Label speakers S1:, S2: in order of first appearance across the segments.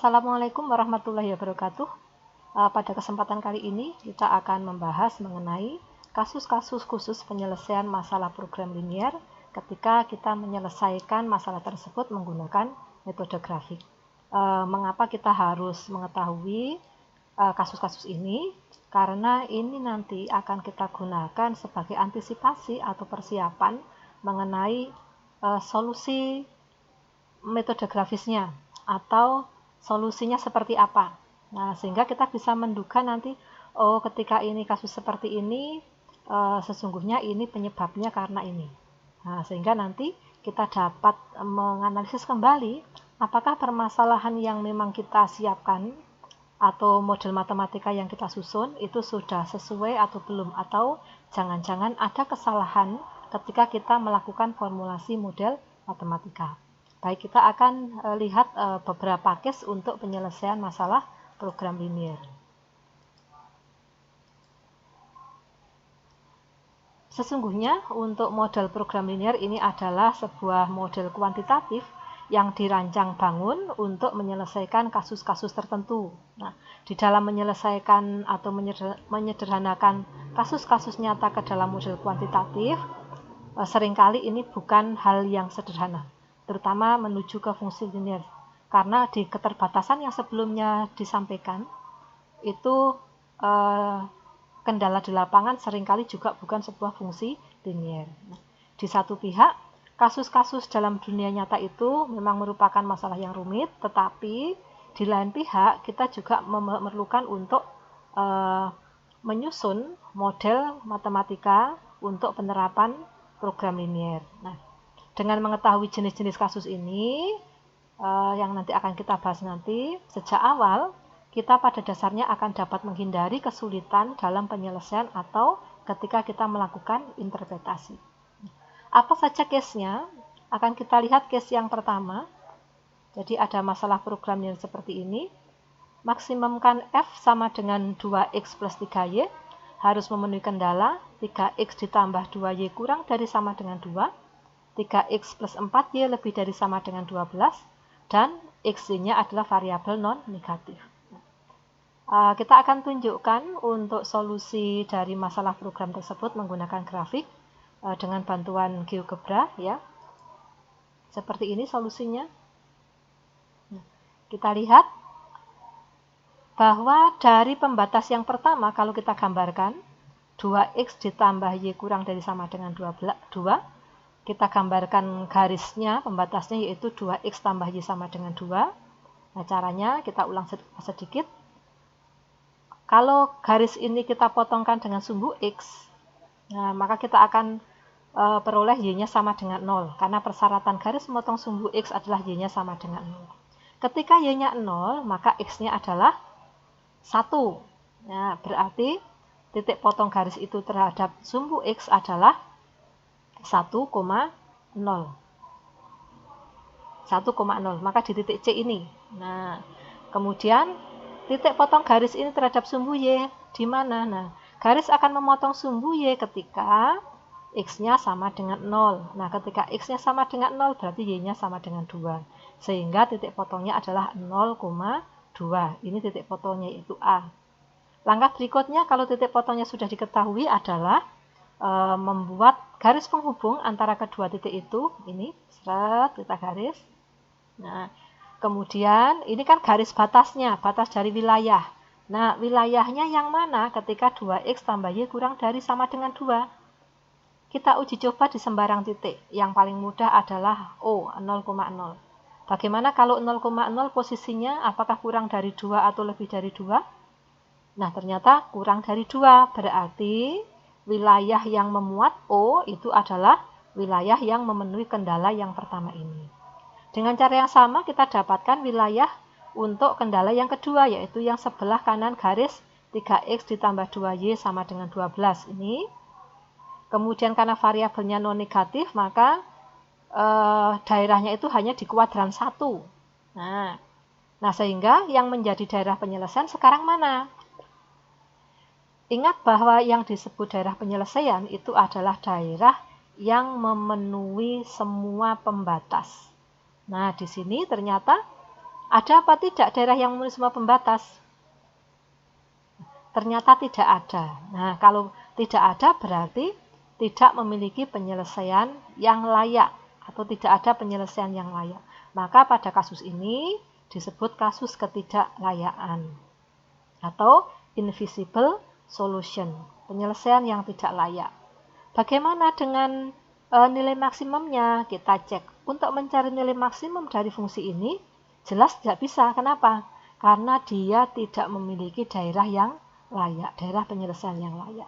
S1: Assalamualaikum warahmatullahi wabarakatuh. Pada kesempatan kali ini kita akan membahas mengenai kasus-kasus khusus penyelesaian masalah program linier ketika kita menyelesaikan masalah tersebut menggunakan metode grafik. Mengapa kita harus mengetahui kasus-kasus ini? Karena ini nanti akan kita gunakan sebagai antisipasi atau persiapan mengenai solusi metode grafisnya atau solusinya seperti apa. Nah, sehingga kita bisa menduga nanti, ketika ini kasus seperti ini, sesungguhnya ini penyebabnya karena ini. Nah, sehingga nanti kita dapat menganalisis kembali apakah permasalahan yang memang kita siapkan atau model matematika yang kita susun itu sudah sesuai atau belum, atau jangan-jangan ada kesalahan ketika kita melakukan formulasi model matematika. Baik, kita akan lihat beberapa case untuk penyelesaian masalah program linier. Sesungguhnya untuk model program linier ini adalah sebuah model kuantitatif yang dirancang bangun untuk menyelesaikan kasus-kasus tertentu. Nah, di dalam menyelesaikan atau menyederhanakan kasus-kasus nyata ke dalam model kuantitatif, seringkali ini bukan hal yang sederhana, terutama menuju ke fungsi linier. Karena di keterbatasan yang sebelumnya disampaikan, itu kendala di lapangan seringkali juga bukan sebuah fungsi linier. Nah, di satu pihak, kasus-kasus dalam dunia nyata itu memang merupakan masalah yang rumit, tetapi di lain pihak kita juga memerlukan untuk menyusun model matematika untuk penerapan program linier. Nah, dengan mengetahui jenis-jenis kasus ini, yang nanti akan kita bahas nanti, sejak awal kita pada dasarnya akan dapat menghindari kesulitan dalam penyelesaian atau ketika kita melakukan interpretasi. Apa saja case-nya? Akan kita lihat case yang pertama. Jadi ada masalah program yang seperti ini. Maksimumkan F sama dengan 2X plus 3Y, harus memenuhi kendala 3X ditambah 2Y kurang dari sama dengan 2, 3X plus 4Y lebih dari sama dengan 12, dan X-nya adalah variabel non-negatif. Kita akan tunjukkan untuk solusi dari masalah program tersebut menggunakan grafik dengan bantuan GeoGebra, ya. Seperti ini solusinya. Kita lihat bahwa dari pembatas yang pertama, kalau kita gambarkan 2X ditambah Y kurang dari sama dengan 2, kita gambarkan garisnya, pembatasnya yaitu 2X tambah Y sama dengan 2. Nah, caranya kita ulang sedikit. Kalau garis ini kita potongkan dengan sumbu X, nah, maka kita akan peroleh Y-nya sama dengan 0, karena persyaratan garis memotong sumbu X adalah Y-nya sama dengan 0. Ketika Y-nya 0, maka X-nya adalah 1. Nah, berarti titik potong garis itu terhadap sumbu X adalah 1,0. 1,0, maka di titik C ini. Nah, kemudian titik potong garis ini terhadap sumbu Y di mana? Nah, garis akan memotong sumbu Y ketika X-nya sama dengan 0. Nah, ketika X-nya sama dengan 0, berarti Y-nya sama dengan 2. Sehingga titik potongnya adalah 0,2. Ini titik potongnya yaitu A. Langkah berikutnya, kalau titik potongnya sudah diketahui, adalah membuat garis penghubung antara kedua titik itu. Ini, kita garis. Nah, kemudian ini kan garis batasnya, batas dari wilayah. Nah, wilayahnya yang mana ketika 2X tambah Y kurang dari sama dengan 2? Kita uji coba di sembarang titik. Yang paling mudah adalah O, 0,0. Bagaimana kalau 0,0 posisinya apakah kurang dari 2 atau lebih dari 2? Nah, ternyata kurang dari 2. Berarti wilayah yang memuat O itu adalah wilayah yang memenuhi kendala yang pertama ini. Dengan cara yang sama kita dapatkan wilayah untuk kendala yang kedua, yaitu yang sebelah kanan garis 3X ditambah 2Y sama dengan 12 ini. Kemudian karena variabelnya non-negatif, maka daerahnya itu hanya di kuadran 1. Nah, sehingga yang menjadi daerah penyelesaian sekarang mana? Ingat bahwa yang disebut daerah penyelesaian itu adalah daerah yang memenuhi semua pembatas. Nah, di sini ternyata Ada apa tidak daerah yang memenuhi semua pembatas? Ternyata tidak ada. Nah, kalau tidak ada berarti tidak memiliki penyelesaian yang layak atau tidak ada penyelesaian yang layak. Maka pada kasus ini disebut kasus ketidaklayaan atau invisible solution, penyelesaian yang tidak layak. Bagaimana dengan nilai maksimumnya? Kita cek. Untuk mencari nilai maksimum dari fungsi ini, jelas tidak bisa. Kenapa? Karena dia tidak memiliki daerah yang layak, daerah penyelesaian yang layak.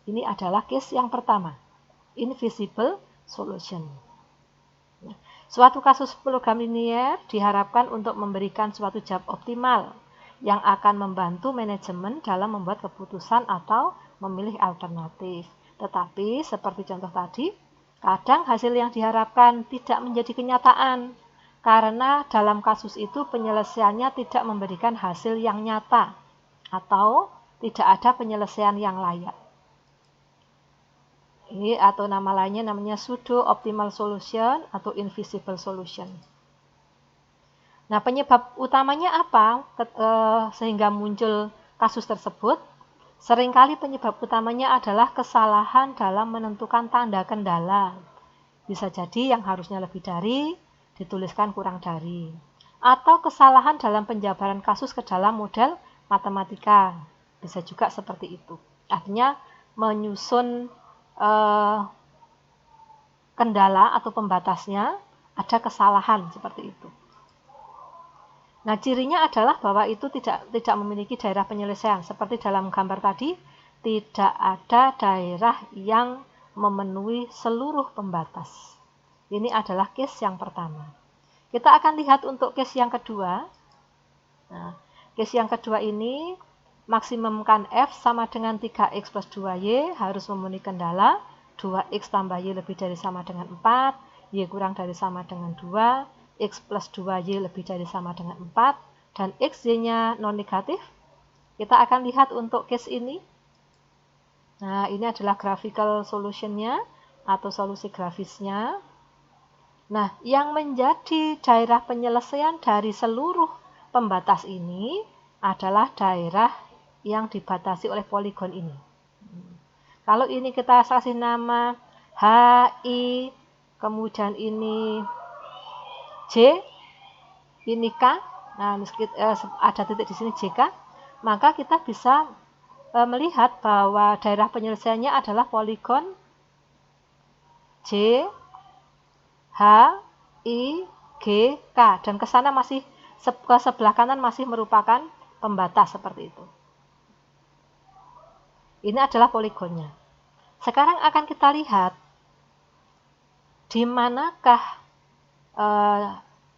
S1: Ini adalah case yang pertama, invisible solution. Suatu kasus program linier diharapkan untuk memberikan suatu jawab optimal yang akan membantu manajemen dalam membuat keputusan atau memilih alternatif. Tetapi seperti contoh tadi, kadang hasil yang diharapkan tidak menjadi kenyataan karena dalam kasus itu penyelesaiannya tidak memberikan hasil yang nyata atau tidak ada penyelesaian yang layak. Ini atau nama lainnya namanya pseudo optimal solution atau invisible solution. Nah, penyebab utamanya apa sehingga muncul kasus tersebut? Seringkali penyebab utamanya adalah kesalahan dalam menentukan tanda kendala. Bisa jadi yang harusnya lebih dari, dituliskan kurang dari. Atau kesalahan dalam penjabaran kasus ke dalam model matematika. Bisa juga seperti itu. Artinya menyusun kendala atau pembatasnya ada kesalahan seperti itu. Nah, cirinya adalah bahwa itu tidak memiliki daerah penyelesaian. Seperti dalam gambar tadi, tidak ada daerah yang memenuhi seluruh pembatas. Ini adalah case yang pertama. Kita akan lihat untuk case yang kedua. Nah, case yang kedua ini maksimumkan F sama dengan 3X plus 2Y harus memenuhi kendala 2X tambah Y lebih dari sama dengan 4, Y kurang dari sama dengan 2, X plus 2Y lebih dari sama dengan 4, dan X Y-nya non negatif. Kita akan lihat untuk case ini. Nah, ini adalah graphical solution-nya atau solusi grafisnya. Nah, yang menjadi daerah penyelesaian dari seluruh pembatas ini adalah daerah yang dibatasi oleh poligon ini. Kalau ini kita kasih nama HI, kemudian ini J, ini K, nah ada titik di sini JK, maka kita bisa melihat bahwa daerah penyelesaiannya adalah poligon J, H, I, G, K, dan ke sana masih ke sebelah kanan masih merupakan pembatas seperti itu. Ini adalah poligonnya. Sekarang akan kita lihat di manakah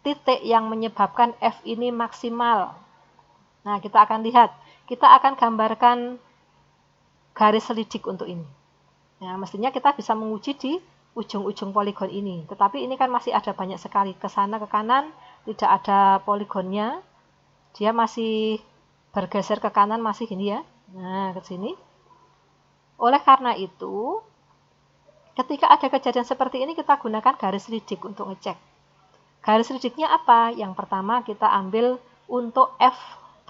S1: titik yang menyebabkan F ini maksimal. Nah, kita akan lihat. Kita akan gambarkan garis selidik untuk ini. Nah, mestinya kita bisa menguji di ujung-ujung poligon ini. Tetapi ini kan masih ada banyak sekali. Ke sana, ke kanan, tidak ada poligonnya. Dia masih bergeser ke kanan, masih gini ya. Nah, ke sini. Oleh karena itu, ketika ada kejadian seperti ini, kita gunakan garis selidik untuk ngecek. Garis selidiknya apa? Yang pertama kita ambil untuk F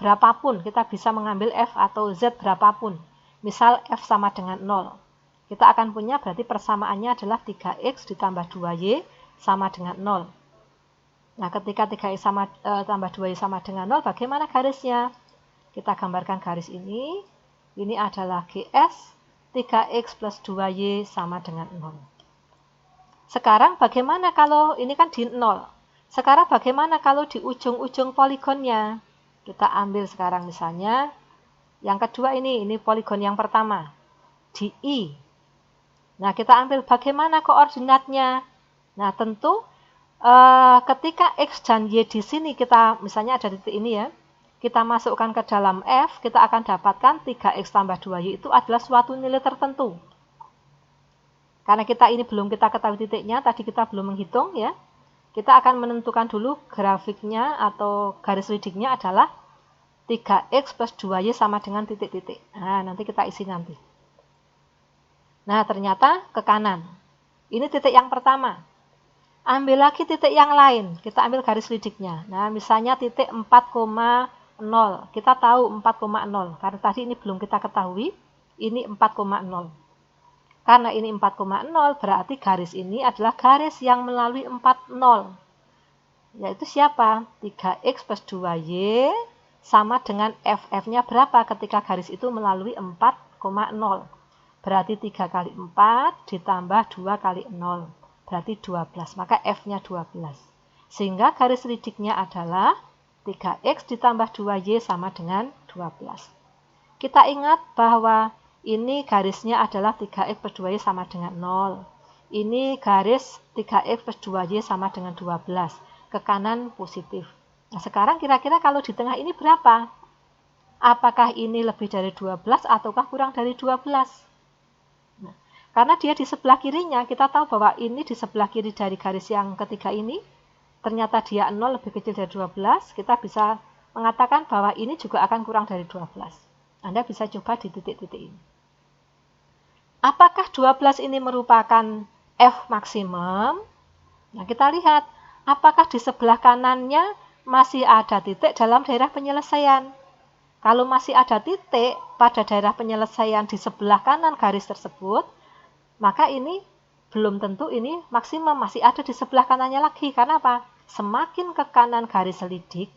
S1: berapapun. Kita bisa mengambil F atau Z berapapun. Misal F sama dengan 0. Kita akan punya berarti persamaannya adalah 3X ditambah 2Y sama dengan 0. Nah, ketika 3X tambah 2Y sama dengan 0, bagaimana garisnya? Kita gambarkan garis ini. Ini adalah GS. 3X plus 2Y sama dengan 0. Sekarang bagaimana kalau ini kan di 0? Sekarang bagaimana kalau di ujung-ujung poligonnya? Kita ambil sekarang misalnya yang kedua ini poligon yang pertama di I. Nah, kita ambil bagaimana koordinatnya? Nah, tentu ketika X dan Y di sini kita misalnya ada titik ini ya. Kita masukkan ke dalam F, kita akan dapatkan 3X tambah 2Y itu adalah suatu nilai tertentu. Karena ini belum kita ketahui titiknya, tadi kita belum menghitung ya. Kita akan menentukan dulu grafiknya atau garis selidiknya adalah 3X plus 2Y sama dengan titik-titik. Nah, nanti kita isi nanti. Nah, ternyata ke kanan. Ini titik yang pertama. ambil lagi titik yang lain, kita ambil garis lidiknya. Nah, misalnya titik 4,0. Kita tahu 4,0 karena tadi ini belum kita ketahui, ini 4,0. Karena ini 4,0 berarti garis ini adalah garis yang melalui 40. Yaitu siapa? 3x plus 2y sama dengan ff-nya berapa ketika garis itu melalui 4,0. Berarti 3 kali 4 ditambah 2 kali 0. Berarti 12. Maka f-nya 12. Sehingga garis lidiknya adalah 3x ditambah 2y sama dengan 12. Kita ingat bahwa ini garisnya adalah 3x plus 2y sama dengan 0. Ini garis 3x plus 2y sama dengan 12. Ke kanan positif. Nah, sekarang kira-kira kalau di tengah ini berapa? Apakah ini lebih dari 12 ataukah kurang dari 12? Nah, karena dia di sebelah kirinya, kita tahu bahwa ini di sebelah kiri dari garis yang ketiga ini, ternyata dia 0 lebih kecil dari 12, kita bisa mengatakan bahwa ini juga akan kurang dari 12. Anda bisa coba di titik-titik ini. Apakah 12 ini merupakan F maksimum? Nah, kita lihat apakah di sebelah kanannya masih ada titik dalam daerah penyelesaian. Kalau masih ada titik pada daerah penyelesaian di sebelah kanan garis tersebut, maka ini belum tentu ini maksimum, masih ada di sebelah kanannya lagi. Karena apa? Semakin ke kanan garis lidik,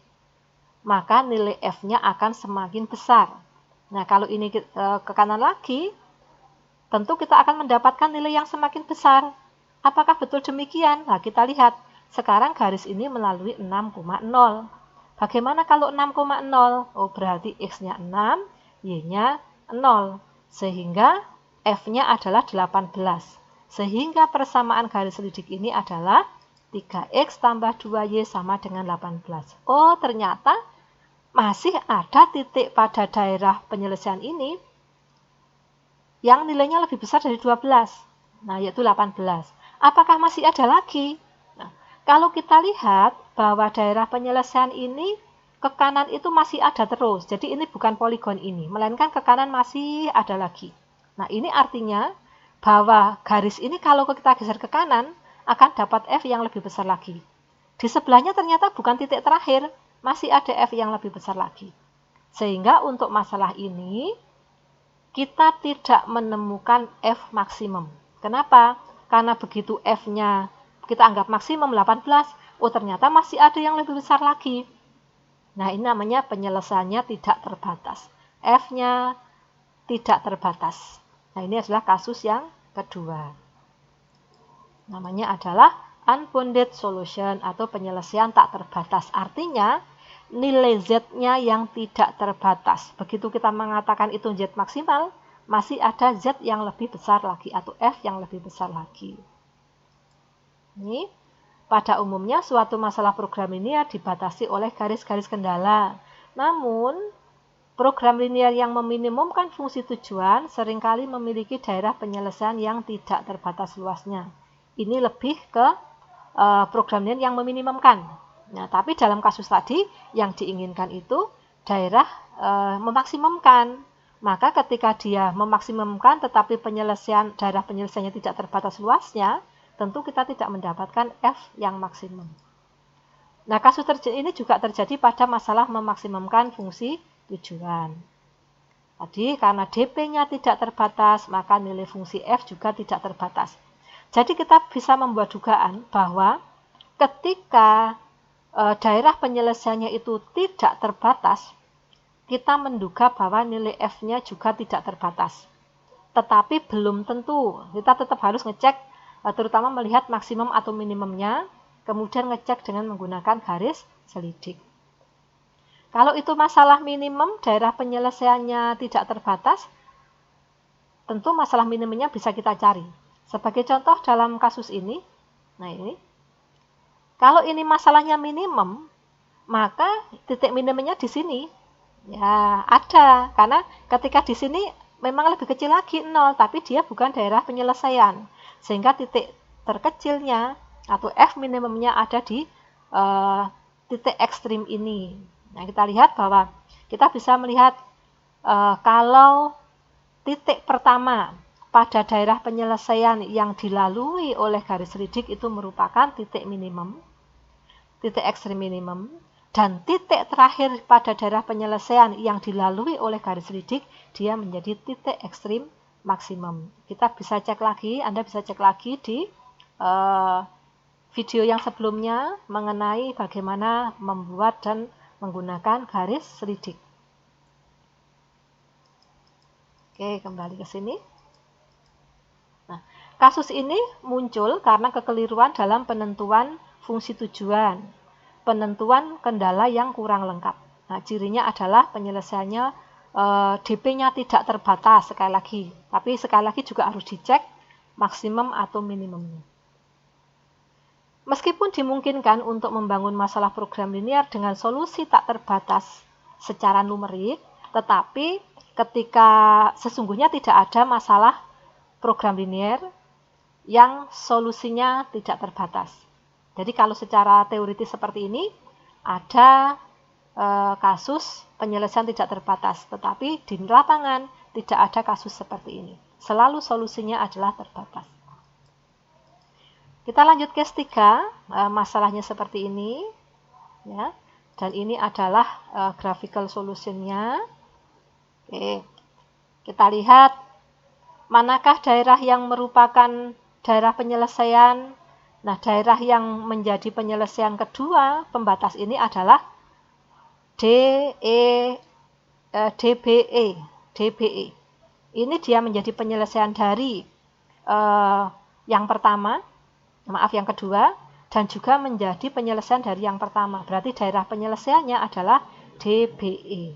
S1: maka nilai F-nya akan semakin besar. Nah, kalau ini ke kanan lagi, tentu kita akan mendapatkan nilai yang semakin besar. Apakah betul demikian? Nah, kita lihat. Sekarang garis ini melalui 6,0. Bagaimana kalau 6,0? Oh, berarti X-nya 6, Y-nya 0. Sehingga F-nya adalah 18. Sehingga persamaan garis lidik ini adalah 3X tambah 2Y sama dengan 18. Oh, ternyata masih ada titik pada daerah penyelesaian ini yang nilainya lebih besar dari 12. Nah, yaitu 18. Apakah masih ada lagi? Nah, kalau kita lihat bahwa daerah penyelesaian ini ke kanan itu masih ada terus. Jadi ini bukan poligon ini, melainkan ke kanan masih ada lagi. Nah, ini artinya bahwa garis ini kalau kita geser ke kanan akan dapat F yang lebih besar lagi. Di sebelahnya ternyata bukan titik terakhir, masih ada F yang lebih besar lagi. Sehingga untuk masalah ini kita tidak menemukan F maksimum. Kenapa? Karena begitu F-nya kita anggap maksimum 18, oh ternyata masih ada yang lebih besar lagi. Nah, ini namanya penyelesaiannya tidak terbatas. F-nya tidak terbatas. Nah, ini adalah kasus yang kedua. Namanya adalah unbounded solution atau penyelesaian tak terbatas. Artinya, nilai Z-nya yang tidak terbatas. Begitu kita mengatakan itu Z maksimal, masih ada Z yang lebih besar lagi atau F yang lebih besar lagi. Ini pada umumnya suatu masalah program linear dibatasi oleh garis-garis kendala. Namun, program linear yang meminimumkan fungsi tujuan seringkali memiliki daerah penyelesaian yang tidak terbatas luasnya. Ini lebih ke program linear yang meminimumkan. Nah, tapi dalam kasus tadi yang diinginkan itu daerah memaksimumkan. Maka ketika dia memaksimumkan tetapi daerah penyelesaiannya tidak terbatas luasnya, tentu kita tidak mendapatkan F yang maksimum. Nah, kasus ini juga terjadi pada masalah memaksimumkan fungsi tujuan. Tadi karena DP-nya tidak terbatas, maka nilai fungsi F juga tidak terbatas. Jadi kita bisa membuat dugaan bahwa ketika daerah penyelesaiannya itu tidak terbatas, kita menduga bahwa nilai F-nya juga tidak terbatas. Tetapi belum tentu, kita tetap harus ngecek, terutama melihat maksimum atau minimumnya, kemudian ngecek dengan menggunakan garis selidik. Kalau itu masalah minimum, daerah penyelesaiannya tidak terbatas, tentu masalah minimumnya bisa kita cari. Sebagai contoh dalam kasus ini, nah ini, kalau ini masalahnya minimum, maka titik minimumnya di sini. Ya, ada. Karena ketika di sini memang lebih kecil lagi 0, tapi dia bukan daerah penyelesaian. Sehingga titik terkecilnya atau F minimumnya ada di titik ekstrim ini. Nah, kita lihat bahwa kita bisa melihat kalau titik pertama pada daerah penyelesaian yang dilalui oleh garis lidik itu merupakan titik minimum, titik ekstrim minimum, dan titik terakhir pada daerah penyelesaian yang dilalui oleh garis lidik, dia menjadi titik ekstrim maksimum. Kita bisa cek lagi, Anda bisa cek lagi di video yang sebelumnya mengenai bagaimana membuat dan menggunakan garis lidik. Oke, kembali ke sini. Nah, kasus ini muncul karena kekeliruan dalam penentuan fungsi tujuan, penentuan kendala yang kurang lengkap. Nah, cirinya adalah penyelesaiannya DP-nya tidak terbatas sekali lagi. Tapi sekali lagi juga harus dicek maksimum atau minimumnya. Meskipun dimungkinkan untuk membangun masalah program linear dengan solusi tak terbatas secara numerik, tetapi ketika sesungguhnya tidak ada masalah program linear yang solusinya tidak terbatas. Jadi kalau secara teoritis seperti ini, ada kasus penyelesaian tidak terbatas, tetapi di lapangan tidak ada kasus seperti ini. Selalu solusinya adalah terbatas. Kita lanjut case 3, masalahnya seperti ini, ya. Dan ini adalah graphical solution-nya. Oke, kita lihat manakah daerah yang merupakan daerah penyelesaian. Nah, daerah yang menjadi penyelesaian kedua pembatas ini adalah DBE. Ini dia menjadi penyelesaian dari yang kedua, dan juga menjadi penyelesaian dari yang pertama. Berarti daerah penyelesaiannya adalah DBE.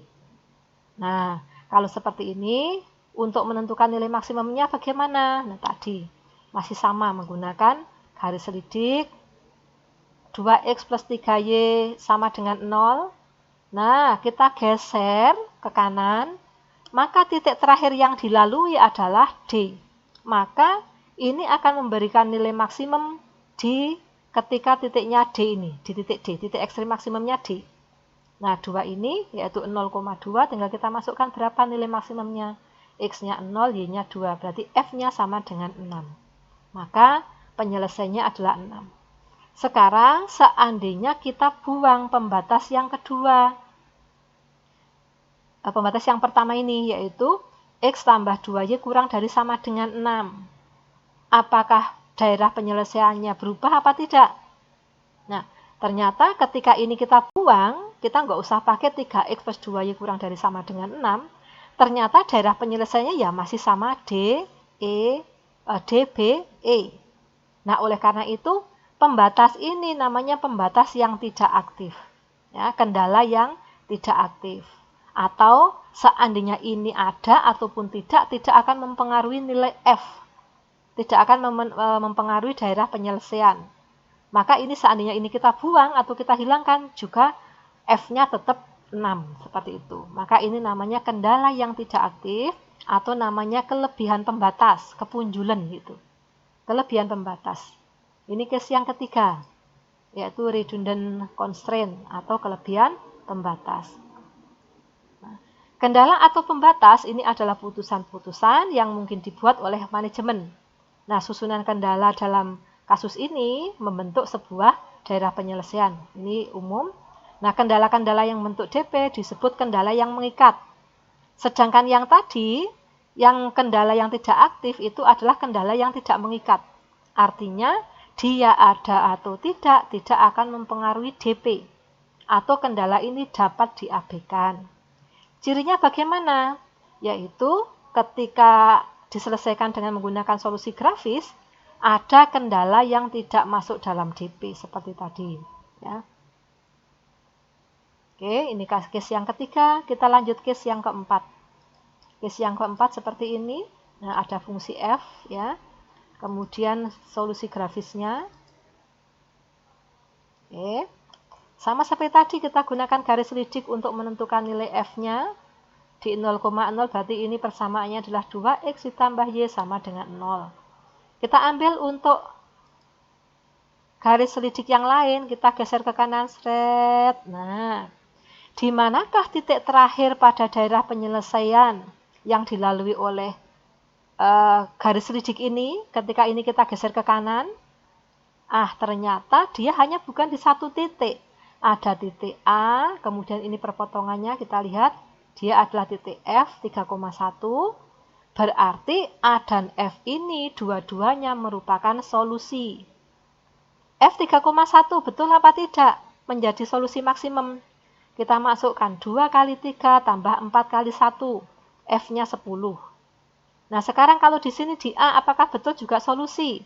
S1: Nah, kalau seperti ini, untuk menentukan nilai maksimumnya bagaimana? Nah, tadi masih sama menggunakan garis lidik 2x plus 3y sama dengan 0. Nah, kita geser ke kanan, maka titik terakhir yang dilalui adalah D. Maka ini akan memberikan nilai maksimum di ketika titiknya D ini, di titik D, titik ekstrim maksimumnya D. Nah, 2 ini yaitu 0,2, tinggal kita masukkan berapa nilai maksimumnya. X-nya 0, Y-nya 2, berarti F-nya sama dengan 6. Maka penyelesaiannya adalah 6. Sekarang seandainya kita buang pembatas yang kedua. Pembatas yang pertama ini yaitu X tambah 2Y kurang dari sama dengan 6. Apakah daerah penyelesaiannya berubah apa tidak? Nah, ternyata ketika ini kita buang, kita nggak usah pakai 3x plus 2y kurang dari sama dengan 6. Ternyata daerah penyelesaiannya ya masih sama DBE. Nah, oleh karena itu, pembatas ini namanya pembatas yang tidak aktif. Ya, kendala yang tidak aktif. Atau seandainya ini ada ataupun tidak akan mempengaruhi nilai F. Tidak akan mempengaruhi daerah penyelesaian. Maka ini seandainya ini kita buang atau kita hilangkan, juga F-nya tetap 6, seperti itu. Maka ini namanya kendala yang tidak aktif, atau namanya kelebihan pembatas, kepunjulan gitu. Kelebihan pembatas. Ini case yang ketiga, yaitu redundant constraint atau kelebihan pembatas. Nah, kendala atau pembatas ini adalah putusan-putusan yang mungkin dibuat oleh manajemen. Nah, susunan kendala dalam kasus ini membentuk sebuah daerah penyelesaian. Ini umum. Nah, kendala-kendala yang membentuk DP disebut kendala yang mengikat. Sedangkan yang tadi, yang kendala yang tidak aktif itu adalah kendala yang tidak mengikat. Artinya, dia ada atau tidak akan mempengaruhi DP. Atau kendala ini dapat diabaikan. Cirinya bagaimana? Yaitu ketika diselesaikan dengan menggunakan solusi grafis, ada kendala yang tidak masuk dalam DP seperti tadi. Ya. Oke, ini case yang ketiga. Kita lanjut case yang keempat. Case yang keempat seperti ini. Nah, ada fungsi F, ya. Kemudian solusi grafisnya. Oke. Sama seperti tadi, kita gunakan garis lidik untuk menentukan nilai F-nya. Di 0,0 berarti ini persamaannya adalah 2x ditambah y sama dengan 0. Kita ambil untuk garis lidik yang lain, kita geser ke kanan, seret. Nah, di manakah titik terakhir pada daerah penyelesaian yang dilalui oleh garis selidik ini, ketika ini kita geser ke kanan, ternyata dia hanya bukan di satu titik. Ada titik A, kemudian ini perpotongannya kita lihat, dia adalah titik F 3,1. Berarti A dan F ini dua-duanya merupakan solusi. F 3,1 betul apa tidak? Menjadi solusi maksimum. Kita masukkan 2 kali 3 tambah 4 kali 1. F-nya 10. Nah, sekarang kalau di sini di A, apakah betul juga solusi?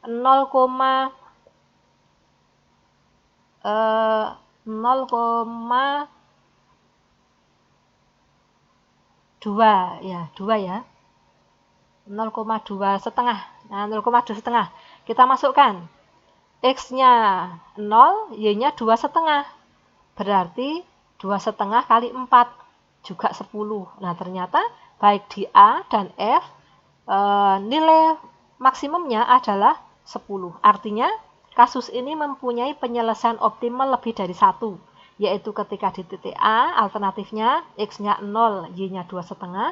S1: 0,2 ya, 2 ya. 0,2 setengah. Nah, 0,2 setengah. Kita masukkan. X-nya 0, Y-nya 2 setengah. Berarti 2 setengah kali 4 juga 10. Nah, ternyata baik di A dan F nilai maksimumnya adalah 10. Artinya kasus ini mempunyai penyelesaian optimal lebih dari 1, yaitu ketika di titik A alternatifnya X-nya 0, Y-nya 2 setengah,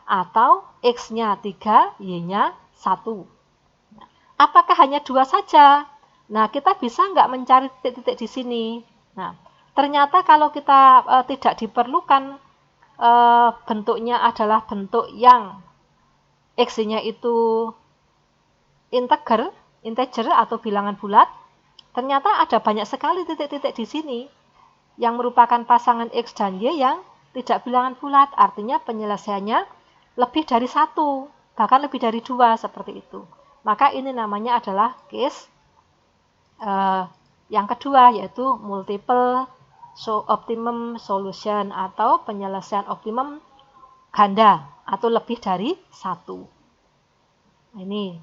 S1: atau X-nya 3, Y-nya 1. Apakah hanya 2 saja? Nah, kita bisa nggak mencari titik-titik di sini? Nah, ternyata kalau kita tidak diperlukan bentuknya adalah bentuk yang X-nya itu integer atau bilangan bulat, ternyata ada banyak sekali titik-titik di sini yang merupakan pasangan X dan Y yang tidak bilangan bulat. Artinya penyelesaiannya lebih dari 1, bahkan lebih dari 2 seperti itu. Maka ini namanya adalah case yang kedua, yaitu multiple optimum solution atau penyelesaian optimum ganda atau lebih dari 1. Ini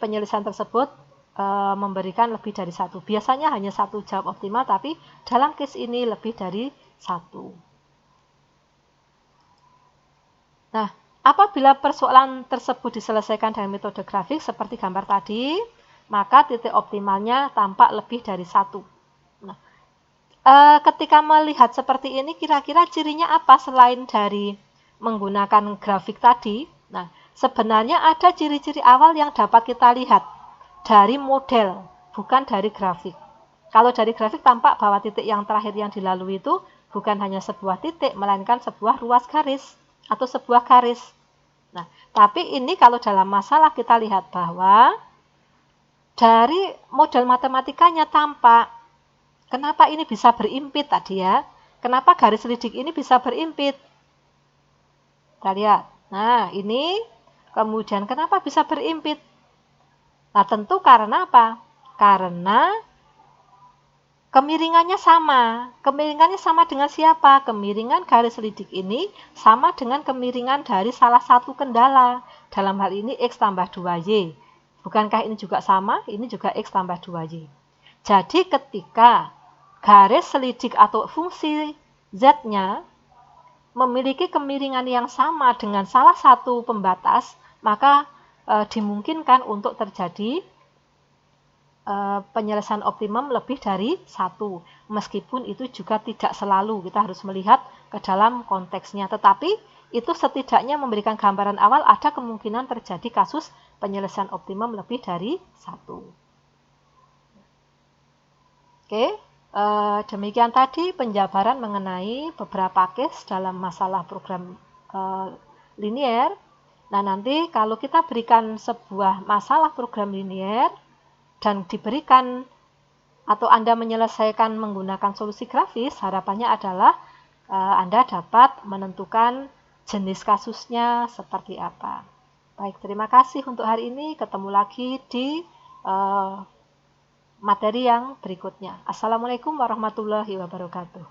S1: penyelesaian tersebut memberikan lebih dari 1. Biasanya hanya 1 jawab optimal, tapi dalam case ini lebih dari 1. Nah, apabila persoalan tersebut diselesaikan dengan metode grafik seperti gambar tadi, maka titik optimalnya tampak lebih dari 1. Nah, ketika melihat seperti ini, kira-kira cirinya apa selain dari menggunakan grafik tadi? Nah, sebenarnya ada ciri-ciri awal yang dapat kita lihat dari model, bukan dari grafik. Kalau dari grafik tampak bahwa titik yang terakhir yang dilalui itu bukan hanya sebuah titik, melainkan sebuah ruas garis atau sebuah garis. Nah, tapi ini kalau dalam masalah kita lihat bahwa dari model matematikanya tampak kenapa ini bisa berimpit tadi ya. Kenapa garis selidik ini bisa berimpit? Kita lihat. Nah, ini kemudian kenapa bisa berimpit? Nah, tentu karena apa? Karena kemiringannya sama. Kemiringannya sama dengan siapa? Kemiringan garis selidik ini sama dengan kemiringan dari salah satu kendala. Dalam hal ini X tambah 2Y. Bukankah ini juga sama? Ini juga X tambah 2Y. Jadi ketika garis selidik atau fungsi Z-nya memiliki kemiringan yang sama dengan salah satu pembatas, maka dimungkinkan untuk terjadi penyelesaian optimum lebih dari 1. Meskipun itu juga tidak selalu, kita harus melihat ke dalam konteksnya. Tetapi itu setidaknya memberikan gambaran awal ada kemungkinan terjadi kasus penyelesaian optimum lebih dari 1. Oke, demikian tadi penjabaran mengenai beberapa case dalam masalah program linier. Nah, nanti kalau kita berikan sebuah masalah program linier dan diberikan atau Anda menyelesaikan menggunakan solusi grafis, harapannya adalah Anda dapat menentukan jenis kasusnya seperti apa. Baik, terima kasih untuk hari ini. Ketemu lagi di materi yang berikutnya. Assalamualaikum warahmatullahi wabarakatuh.